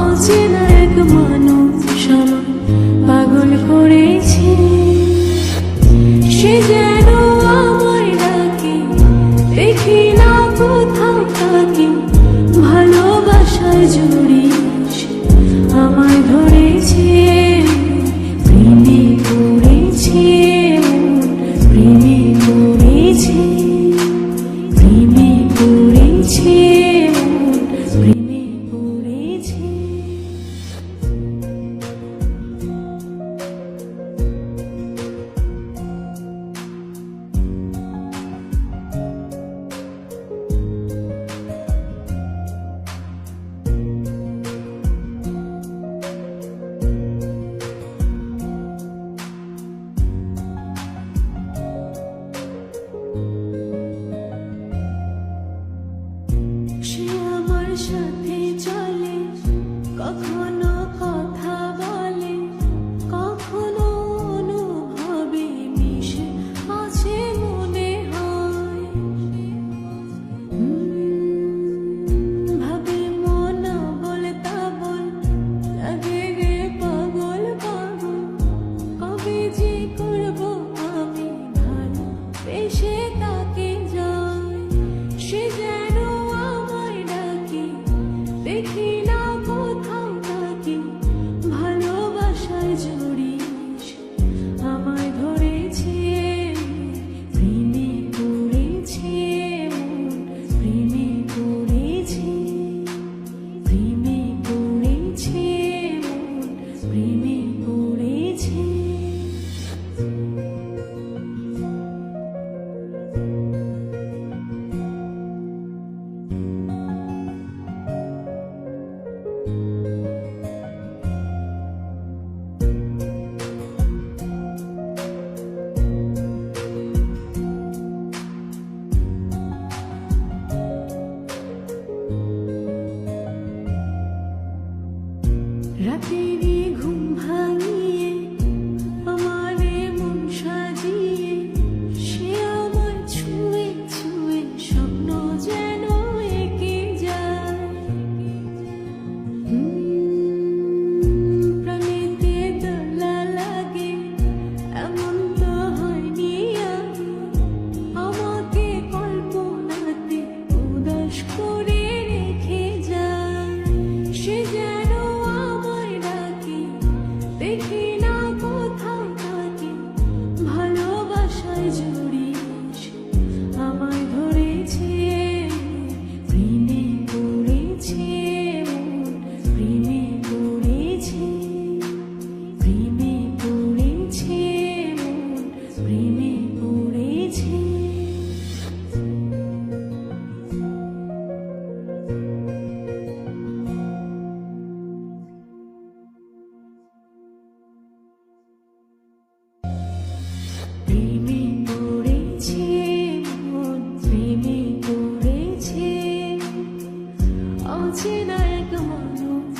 অচেনা এক মানুষ আমার পাগল করেছে। সে যেন আমায় ডাকে, দেখি না কোথাও তাকে, ভালোবাসায় জড়িয়ে আমায় ধরেছে। প্রেমে পড়েছে, প্রেমে পড়েছে, প্রেমে পড়েছে, প্রেমে পড়েছে। সে আমার সাথে চলে, কখনো কথা বলে, কখনো অনুভবে মিশে আছে মনে হয়। ভাবে মন বলতা বল, লাগে রে পাগল পাগল। কবে যে করবো আমি ভালো বেশে তাকে যাই। সে যেন আমায় ডাকে, দেখি না কোথাও তাকে, ভালোবাসায় জড়িয়ে আমায় ধরেছে। প্রেমে পড়েছে, প্রেমে পড়েছে, প্রেমে পড়েছে, প্রেমে পড়েছে। রাতেরই ঘুম ভাঙিয়ে, আমারে মন সাজিয়ে, সে আমায় ছুঁয়ে ছুঁয়ে স্বপ্ন যেন এঁকে যায়। প্রাণীতে দোলা লাগে, এমন তো হয়নি আগে। আমাকে কল্পনাতে উদাস করে রেখে যায়। সে যেন আমায় ডাকে, দেখি না কোথাও তাকে, ভালোবাসায় জড়িয়ে আমায় ধরেছে। প্রেমে পড়েছে, প্রেমে পড়েছে, প্রেমে পড়েছে, প্রেমে পড়েছে। প্রেমে পড়েছে, প্রেমে পড়েছে, অচেনা এক মানুষ